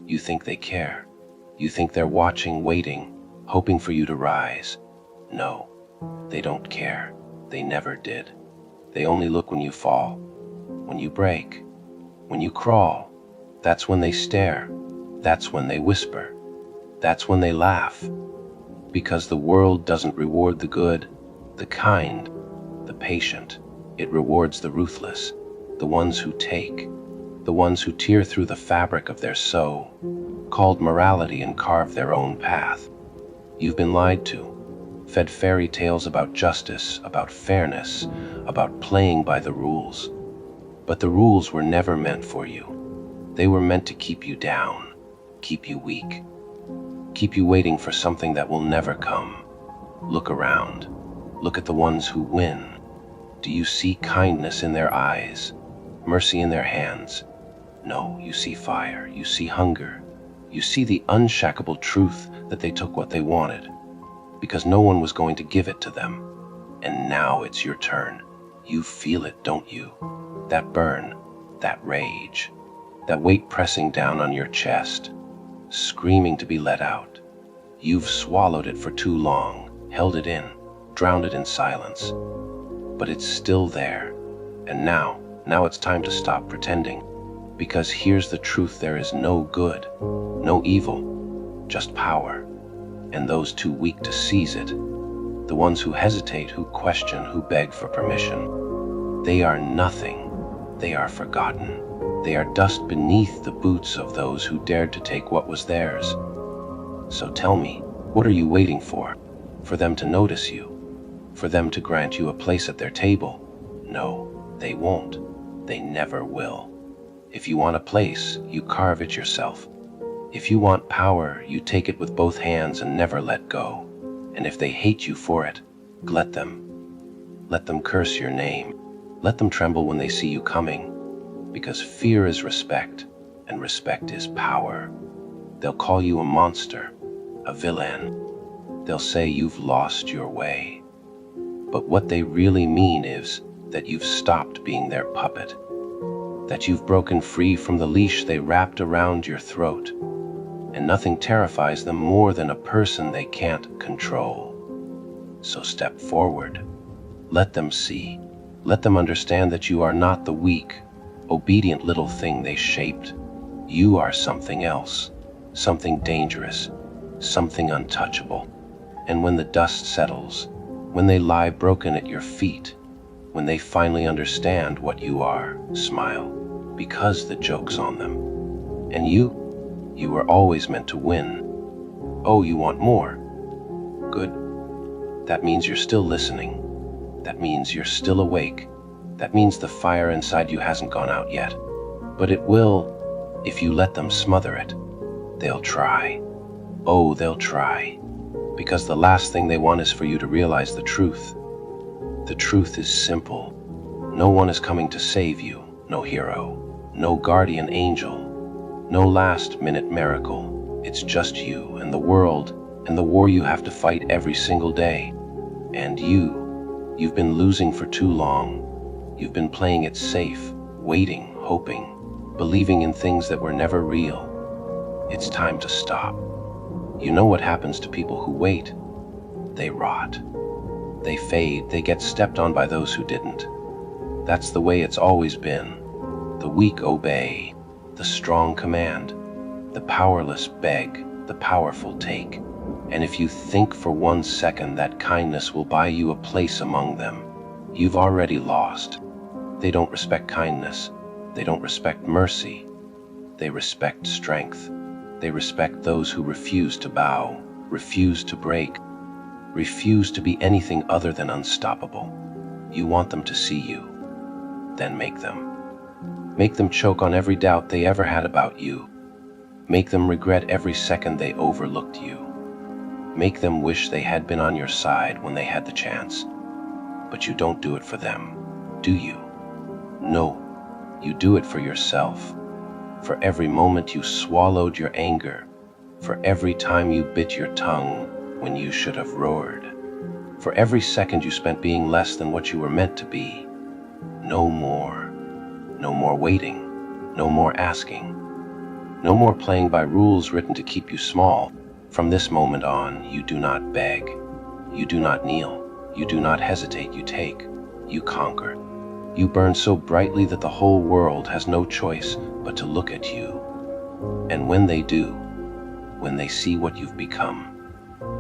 You think they care. You think they're watching, waiting, hoping for you to rise. No, they don't care. They never did. They only look when you fall, when you break, when you crawl. That's when they stare. That's when they whisper. That's when they laugh. Because the world doesn't reward the good, the kind, the patient. It rewards the ruthless, the ones who take, the ones who tear through the fabric of their so-called morality and carve their own path. You've been lied to, fed fairy tales about justice, about fairness, about playing by the rules. But the rules were never meant for you. They were meant to keep you down, keep you weak, keep you waiting for something that will never come. Look around. Look at the ones who win. Do you see kindness in their eyes, mercy in their hands? No, you see fire, you see hunger. You see the unshackable truth that they took what they wanted, because no one was going to give it to them. And now it's your turn. You feel it, don't you? That burn, that rage, that weight pressing down on your chest, screaming to be let out. You've swallowed it for too long, held it in, drowned it in silence. But it's still there. And now it's time to stop pretending. Because here's the truth: there is no good, no evil, just power. And those too weak to seize it, the ones who hesitate, who question, who beg for permission, they are nothing. They are forgotten. They are dust beneath the boots of those who dared to take what was theirs. So tell me, what are you waiting for? For them to notice you? For them to grant you a place at their table? No, they won't. They never will. If you want a place, you carve it yourself. If you want power, you take it with both hands and never let go. And if they hate you for it, let them. Let them curse your name. Let them tremble when they see you coming. Because fear is respect, and respect is power. They'll call you a monster, a villain. They'll say you've lost your way. But what they really mean is that you've stopped being their puppet, that you've broken free from the leash they wrapped around your throat, and nothing terrifies them more than a person they can't control. So step forward. Let them see. Let them understand that you are not the weak, obedient little thing they shaped. You are something else, something dangerous, something untouchable. And when the dust settles, when they lie broken at your feet, when they finally understand what you are, smile, because the joke's on them. And you were always meant to win. Oh, you want more? Good. That means you're still listening. That means you're still awake. That means the fire inside you hasn't gone out yet. But it will, if you let them smother it. They'll try. Oh, they'll try. Because the last thing they want is for you to realize the truth. The truth is simple. No one is coming to save you. No hero. No guardian angel. No last-minute miracle. It's just you and the world and the war you have to fight every single day. And you've been losing for too long. You've been playing it safe, waiting, hoping, believing in things that were never real. It's time to stop. You know what happens to people who wait? They rot. They fade. They get stepped on by those who didn't. That's the way it's always been. The weak obey. The strong command. The powerless beg. The powerful take. And if you think for 1 second that kindness will buy you a place among them, you've already lost. They don't respect kindness. They don't respect mercy. They respect strength. They respect those who refuse to bow, refuse to break, refuse to be anything other than unstoppable. You want them to see you. Then make them. Make them choke on every doubt they ever had about you. Make them regret every second they overlooked you. Make them wish they had been on your side when they had the chance. But you don't do it for them, do you? No, you do it for yourself. For every moment you swallowed your anger, for every time you bit your tongue when you should have roared, for every second you spent being less than what you were meant to be. No more. No more waiting. No more asking. No more playing by rules written to keep you small. From this moment on, you do not beg. You do not kneel. You do not hesitate. You take. You conquer. You burn so brightly that the whole world has no choice but to look at you. And when they do, when they see what you've become,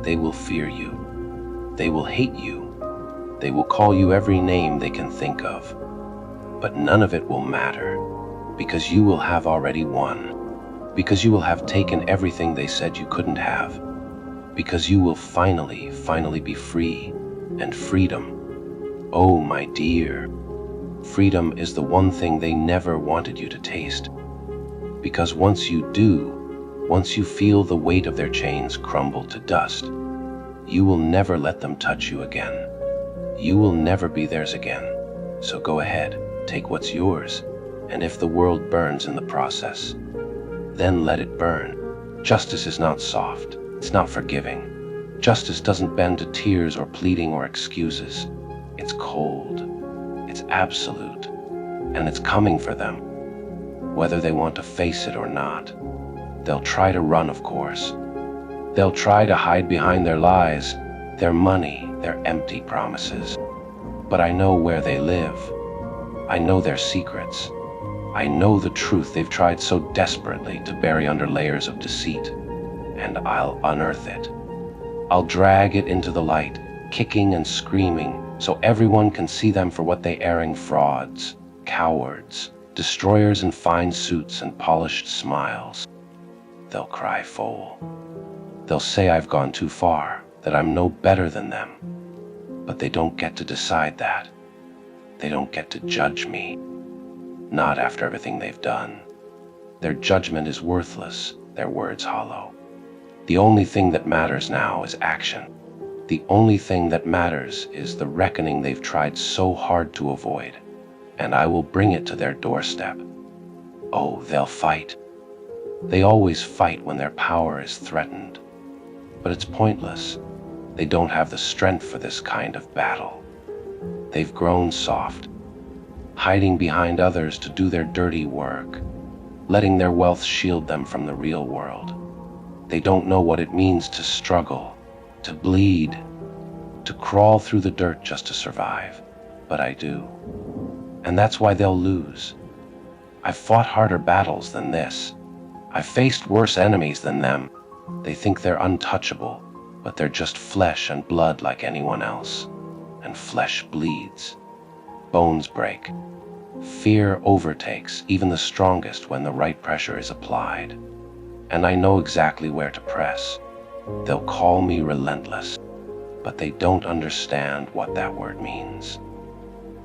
they will fear you. They will hate you. They will call you every name they can think of. But none of it will matter, because you will have already won. Because you will have taken everything they said you couldn't have. Because you will finally be free. And freedom, oh my dear, freedom is the one thing they never wanted you to taste. Because once you do, once you feel the weight of their chains crumble to dust, you will never let them touch you again. You will never be theirs again. So go ahead, take what's yours, and if the world burns in the process, then let it burn. Justice is not soft, it's not forgiving. Justice doesn't bend to tears or pleading or excuses. It's cold, it's absolute, and it's coming for them, whether they want to face it or not. They'll try to run, of course. They'll try to hide behind their lies, their money, their empty promises. But I know where they live. I know their secrets. I know the truth they've tried so desperately to bury under layers of deceit, and I'll unearth it. I'll drag it into the light, kicking and screaming, so everyone can see them for what they erring frauds, cowards, destroyers in fine suits and polished smiles. They'll cry foul. They'll say I've gone too far, that I'm no better than them. But they don't get to decide that. They don't get to judge me. Not after everything they've done. Their judgment is worthless, their words hollow. The only thing that matters now is action. The only thing that matters is the reckoning they've tried so hard to avoid. And I will bring it to their doorstep. Oh, they'll fight. They always fight when their power is threatened. But it's pointless. They don't have the strength for this kind of battle. They've grown soft, hiding behind others to do their dirty work, letting their wealth shield them from the real world. They don't know what it means to struggle, to bleed, to crawl through the dirt just to survive. But I do. And that's why they'll lose. I've fought harder battles than this. I've faced worse enemies than them. They think they're untouchable, but they're just flesh and blood like anyone else. And flesh bleeds. Bones break. Fear overtakes even the strongest when the right pressure is applied. And I know exactly where to press. They'll call me relentless, but they don't understand what that word means.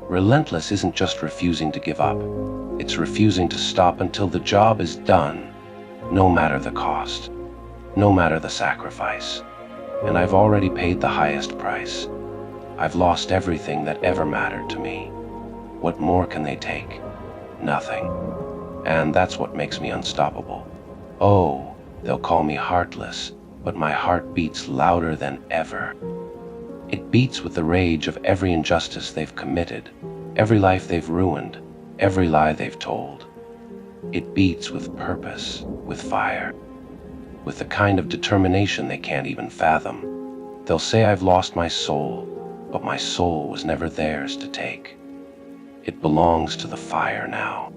Relentless isn't just refusing to give up. It's refusing to stop until the job is done, no matter the cost, no matter the sacrifice. And I've already paid the highest price. I've lost everything that ever mattered to me. What more can they take? Nothing. And that's what makes me unstoppable. Oh, they'll call me heartless, but my heart beats louder than ever. It beats with the rage of every injustice they've committed, every life they've ruined, every lie they've told. It beats with purpose, with fire, with the kind of determination they can't even fathom. They'll say I've lost my soul, but my soul was never theirs to take. It belongs to the fire now.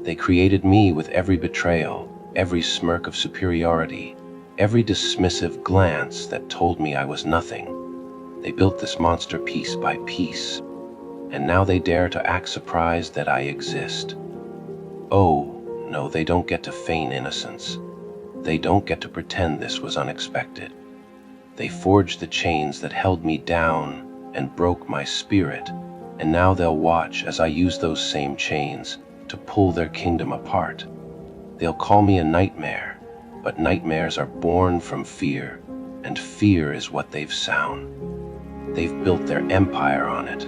They created me with every betrayal, every smirk of superiority, every dismissive glance that told me I was nothing. They built this monster piece by piece, and now they dare to act surprised that I exist. Oh, no, they don't get to feign innocence. They don't get to pretend this was unexpected. They forged the chains that held me down and broke my spirit, and now they'll watch as I use those same chains to pull their kingdom apart. They'll call me a nightmare, but nightmares are born from fear, and fear is what they've sown. They've built their empire on it,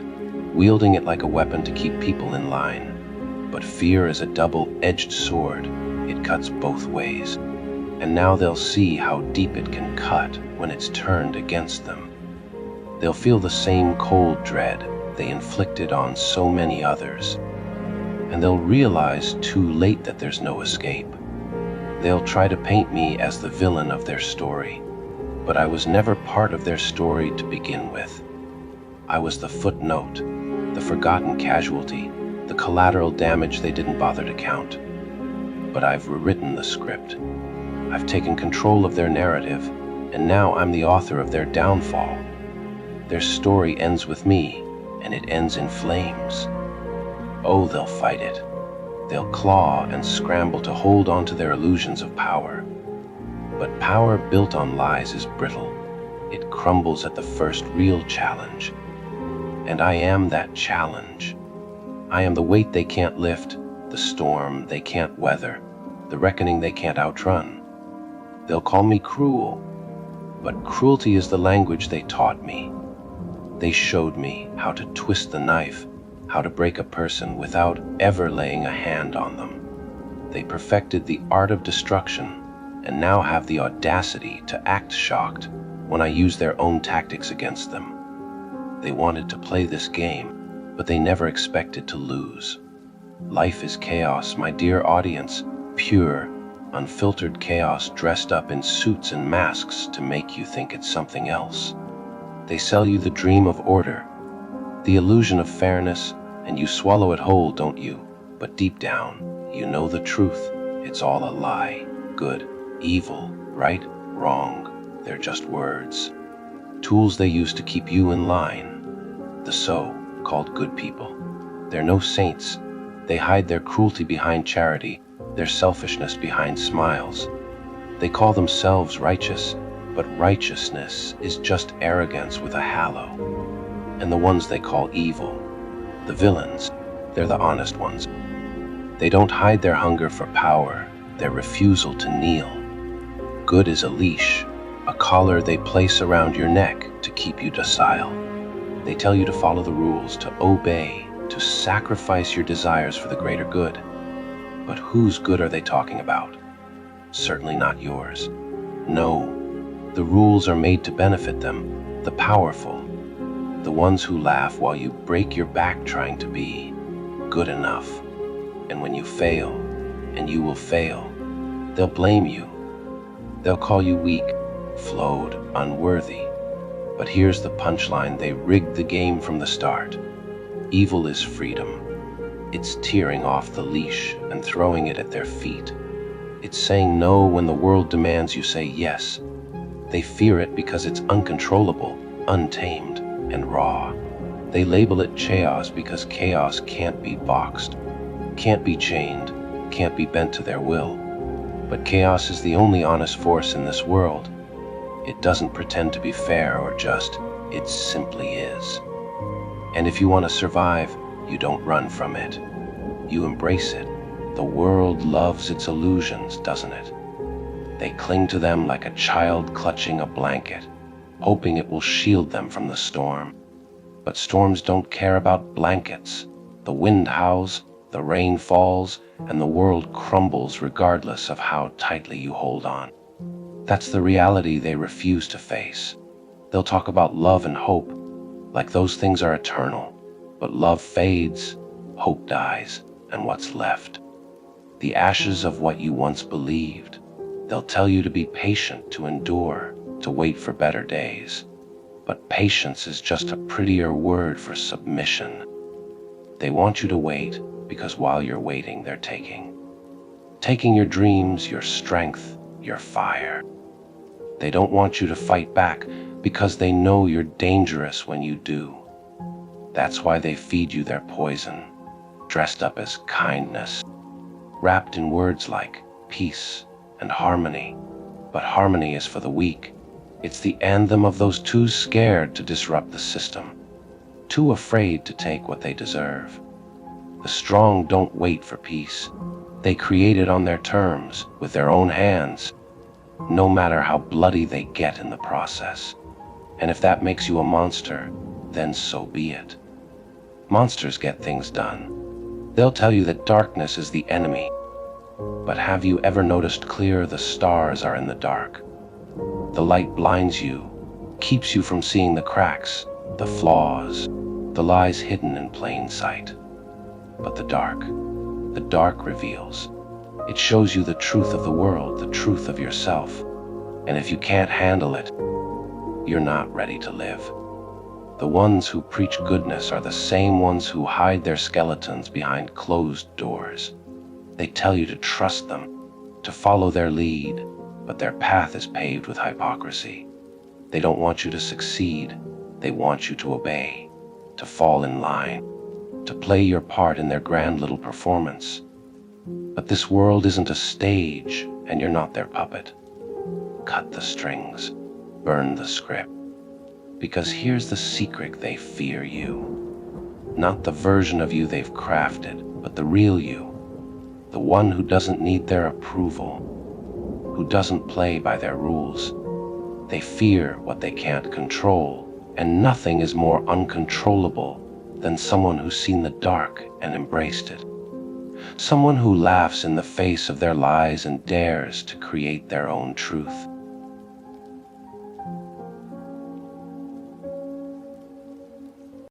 wielding it like a weapon to keep people in line. But fear is a double-edged sword. It cuts both ways. And now they'll see how deep it can cut when it's turned against them. They'll feel the same cold dread they inflicted on so many others. And they'll realize too late that there's no escape. They'll try to paint me as the villain of their story, but I was never part of their story to begin with. I was the footnote, the forgotten casualty, the collateral damage they didn't bother to count. But I've rewritten the script. I've taken control of their narrative, and now I'm the author of their downfall. Their story ends with me, and it ends in flames. Oh, they'll fight it. They'll claw and scramble to hold on to their illusions of power. But power built on lies is brittle. It crumbles at the first real challenge. And I am that challenge. I am the weight they can't lift, the storm they can't weather, the reckoning they can't outrun. They'll call me cruel, but cruelty is the language they taught me. They showed me how to twist the knife, how to break a person without ever laying a hand on them. They perfected the art of destruction, and now have the audacity to act shocked when I use their own tactics against them. They wanted to play this game, but they never expected to lose. Life is chaos, my dear audience, pure, unfiltered chaos dressed up in suits and masks to make you think it's something else. They sell you the dream of order, the illusion of fairness, and you swallow it whole, don't you? But deep down, you know the truth. It's all a lie. Good, evil, right, wrong, they're just words. Tools they use to keep you in line. The so-called good people. They're no saints. They hide their cruelty behind charity, their selfishness behind smiles. They call themselves righteous, but righteousness is just arrogance with a halo. And the ones they call evil, the villains, they're the honest ones. They don't hide their hunger for power, their refusal to kneel. Good is a leash, a collar they place around your neck to keep you docile. They tell you to follow the rules, to obey, to sacrifice your desires for the greater good. But whose good are they talking about? Certainly not yours. No, the rules are made to benefit them, the powerful, the ones who laugh while you break your back trying to be good enough. And when you fail, and you will fail, they'll blame you. They'll call you weak, flawed, unworthy. But here's the punchline: they rigged the game from the start. Evil is freedom. It's tearing off the leash and throwing it at their feet. It's saying no when the world demands you say yes. They fear it because it's uncontrollable, untamed, and raw. They label it chaos because chaos can't be boxed, can't be chained, can't be bent to their will. But chaos is the only honest force in this world. It doesn't pretend to be fair or just, it simply is. And if you want to survive, you don't run from it. You embrace it. The world loves its illusions, doesn't it? They cling to them like a child clutching a blanket, hoping it will shield them from the storm. But storms don't care about blankets. The wind howls, the rain falls, and the world crumbles regardless of how tightly you hold on. That's the reality they refuse to face. They'll talk about love and hope, like those things are eternal. But love fades, hope dies, and what's left? The ashes of what you once believed. They'll tell you to be patient, to endure, to wait for better days. But patience is just a prettier word for submission. They want you to wait because while you're waiting, they're taking your dreams, your strength, your fire. They don't want you to fight back because they know you're dangerous when you do. That's why they feed you their poison, dressed up as kindness, wrapped in words like peace and harmony. But harmony is for the weak. It's the anthem of those too scared to disrupt the system, too afraid to take what they deserve. The strong don't wait for peace. They create it on their terms, with their own hands, no matter how bloody they get in the process. And if that makes you a monster, then so be it. Monsters get things done. They'll tell you that darkness is the enemy. But have you ever noticed clear the stars are in the dark? The light blinds you, keeps you from seeing the cracks, the flaws, the lies hidden in plain sight. But the dark reveals. It shows you the truth of the world, the truth of yourself. And if you can't handle it, you're not ready to live. The ones who preach goodness are the same ones who hide their skeletons behind closed doors. They tell you to trust them, to follow their lead, but their path is paved with hypocrisy. They don't want you to succeed. They want you to obey, to fall in line, to play your part in their grand little performance. But this world isn't a stage, and you're not their puppet. Cut the strings, burn the script. Because here's the secret: they fear you. Not the version of you they've crafted, but the real you. The one who doesn't need their approval, who doesn't play by their rules. They fear what they can't control, and nothing is more uncontrollable than someone who's seen the dark and embraced it. Someone who laughs in the face of their lies and dares to create their own truth.